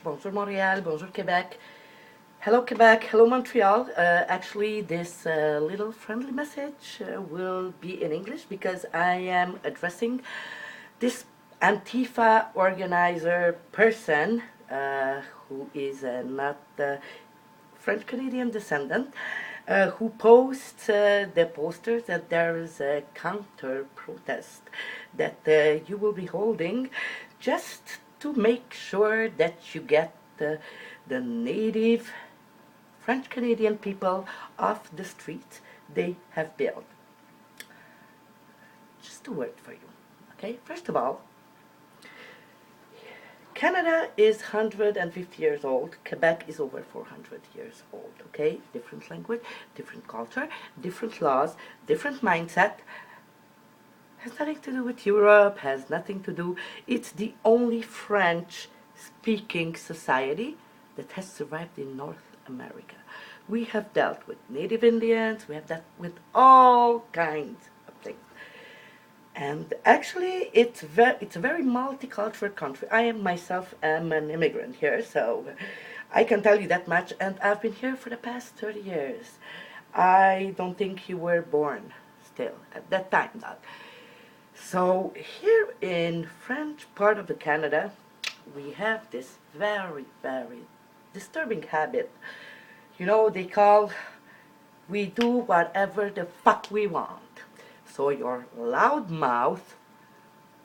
Bonjour Montréal, bonjour Quebec. Hello Quebec, hello Montreal. Actually, this little friendly message will be in English because I am addressing this Antifa organizer person who is not French-Canadian descendant who posts the posters that there is a counter-protest that you will be holding just to make sure that you get the native French-Canadian people off the streets they have built. Just a word for you, okay? First of all, Canada is 150 years old. Quebec is over 400 years old, okay? Different language, different culture, different laws, different mindset. Has nothing to do with Europe, has nothing to do. It's the only French-speaking society that has survived in North America. We have dealt with Native Indians, we have dealt with all kinds of things. And actually, it's a very multicultural country. I am myself am an immigrant here, so I can tell you that much. And I've been here for the past 30 years. I don't think you were born still at that time. Not. So here in French part of the Canada, we have this very, very disturbing habit. You know, they call, we do whatever the fuck we want. So your loud mouth,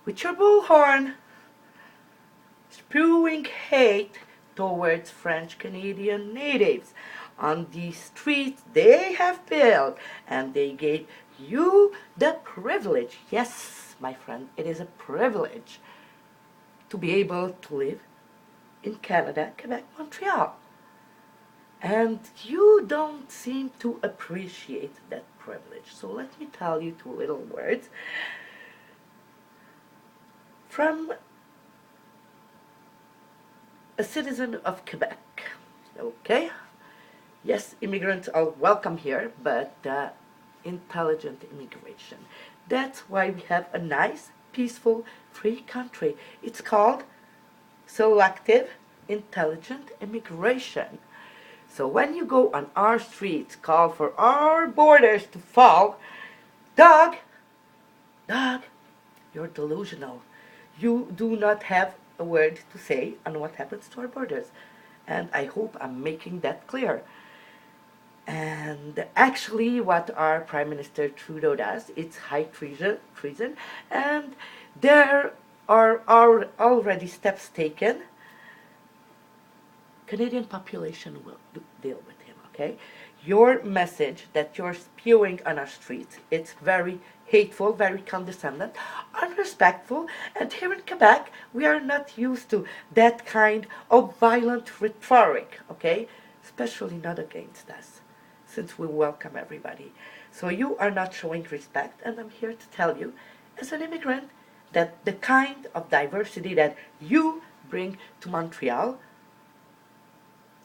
with your bullhorn, spewing hate towards French-Canadian natives on the streets they have built, and they gave you the privilege, yes, my friend, it is a privilege to be able to live in Canada, Quebec, Montreal. And you don't seem to appreciate that privilege. So let me tell you two little words from a citizen of Quebec. Okay? Yes, immigrants are welcome here, but intelligent immigration. That's why we have a nice, peaceful, free country. It's called selective, intelligent immigration. So when you go on our streets, call for our borders to fall, dog, you're delusional. You do not have a word to say on what happens to our borders. And I hope I'm making that clear. And actually what our Prime Minister Trudeau does, it's high treason, and there are already steps taken. Canadian population will deal with him, okay? Your message that you're spewing on our streets, it's very hateful, very condescending, unrespectful, and here in Quebec, we are not used to that kind of violent rhetoric, okay? Especially not against us, since we welcome everybody. So you are not showing respect, and I'm here to tell you, as an immigrant, that the kind of diversity that you bring to Montreal,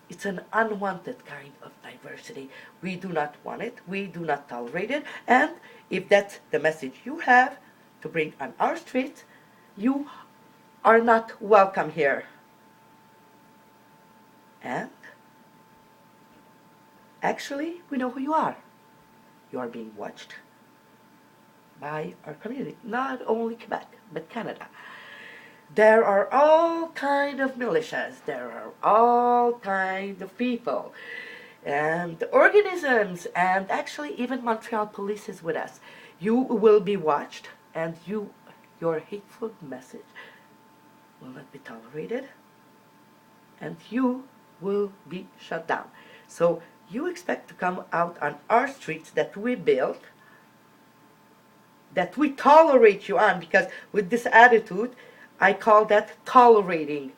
it's an unwanted kind of diversity. We do not want it. We do not tolerate it. And if that's the message you have to bring on our streets, you are not welcome here. And actually, we know who you are. You are being watched by our community, not only Quebec, but Canada. There are all kind of militias, there are all kind of people, and organisms, and actually even Montreal police is with us. You will be watched, and your hateful message will not be tolerated, and you will be shut down. So you expect to come out on our streets that we built, that we tolerate you on, because with this attitude, I call that tolerating.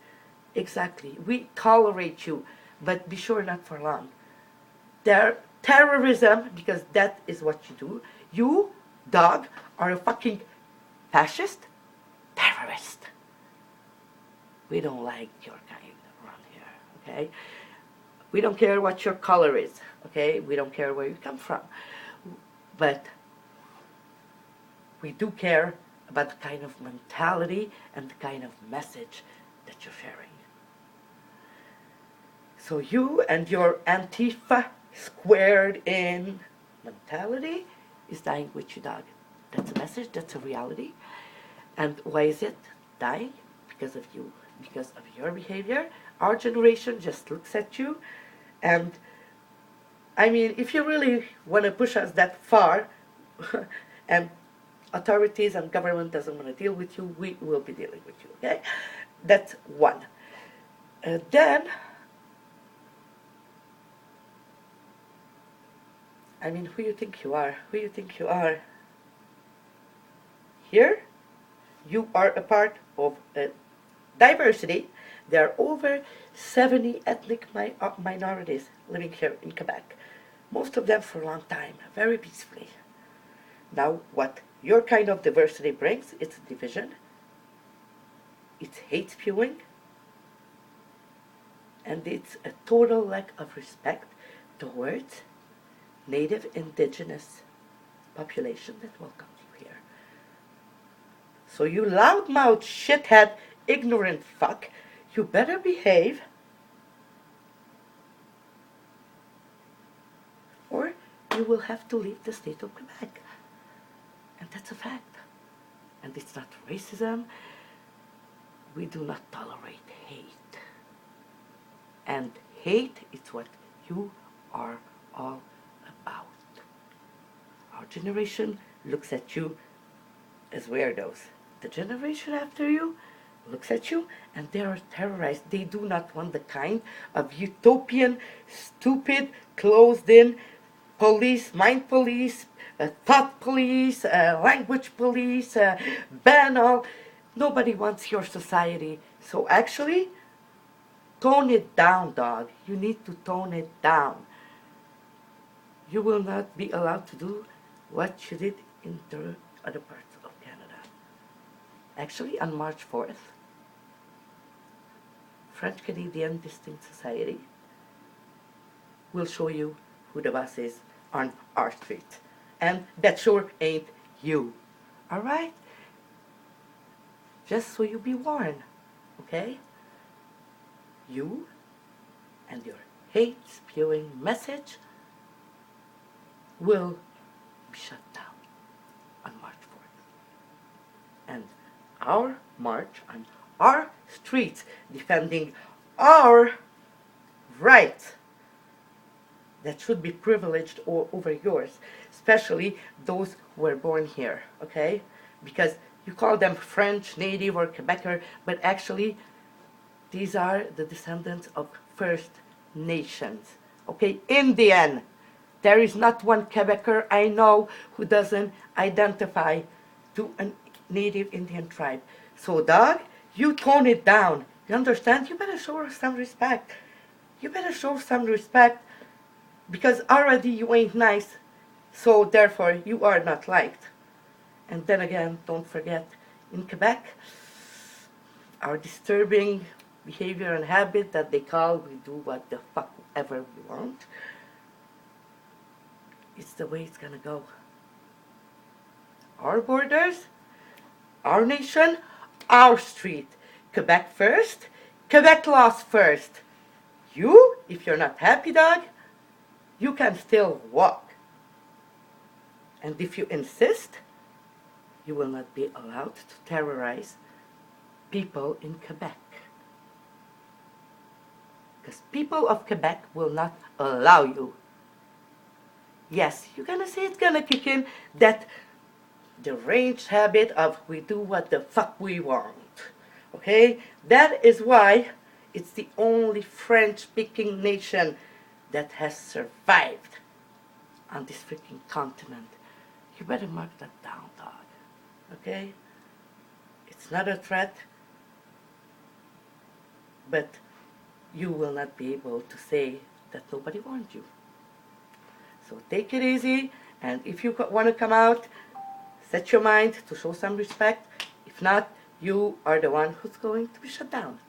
Exactly. We tolerate you, but be sure not for long. Terrorism, because that is what you do. You, dog, are a fucking fascist terrorist. We don't like your kind around here, okay? We don't care what your color is, okay? We don't care where you come from. But we do care about the kind of mentality and the kind of message that you're sharing. So you and your Antifa squared in mentality is dying with you, dog. That's a message, that's a reality. And why is it dying? Because of you, because of your behavior. Our generation just looks at you, and I mean, if you really want to push us that far, and authorities and government doesn't want to deal with you, we will be dealing with you, okay? That's one. Then, I mean, who you think you are? Who you think you are? Here, you are a part of a diversity. There are over 70 ethnic minorities living here in Quebec. Most of them for a long time, very peacefully. Now, what your kind of diversity brings, it's division, it's hate spewing, and it's a total lack of respect towards native indigenous population that welcomes you here. So you loudmouth, shithead, ignorant fuck, you better behave, or you will have to leave the state of Quebec. And that's a fact. And it's not racism. We do not tolerate hate. And hate is what you are all about. Our generation looks at you as weirdos. The generation after you looks at you and they are terrorized. They do not want the kind of utopian, stupid, closed-in police, mind police, thought police, language police, ban all. Nobody wants your society. So actually, tone it down, dog. You need to tone it down. You will not be allowed to do what you did in the other parts of Canada. Actually, on March 4th, French-Canadian Distinct Society will show you who the boss is on our street. And that sure ain't you. Alright? Just so you be warned, okay? You and your hate-spewing message will be shut down on March 4th. And our march on our streets defending our rights that should be privileged over yours, especially those who were born here, okay? Because you call them French, Native, or Quebecer, but actually these are the descendants of First Nations, okay? Indian. There is not one Quebecer I know who doesn't identify to a Native Indian tribe. So, dog, you tone it down. You understand? You better show some respect. You better show some respect because already you ain't nice. So, therefore, you are not liked. And then again, don't forget, in Quebec, our disturbing behavior and habit that they call we do what the fuck ever we want, it's the way it's gonna go. Our borders, our nation, our street. Quebec first, Quebec laws first. You, if you're not happy, dog, you can still walk. And if you insist, you will not be allowed to terrorize people in Quebec. Because people of Quebec will not allow you. Yes, you're gonna say it's gonna kick in that deranged habit of we do what the fuck we want. Okay? That is why it's the only French-speaking nation that has survived on this freaking continent. You better mark that down, dog. Okay? It's not a threat, but you will not be able to say that nobody warned you. So take it easy, and if you want to come out, set your mind to show some respect. If not, you are the one who's going to be shut down.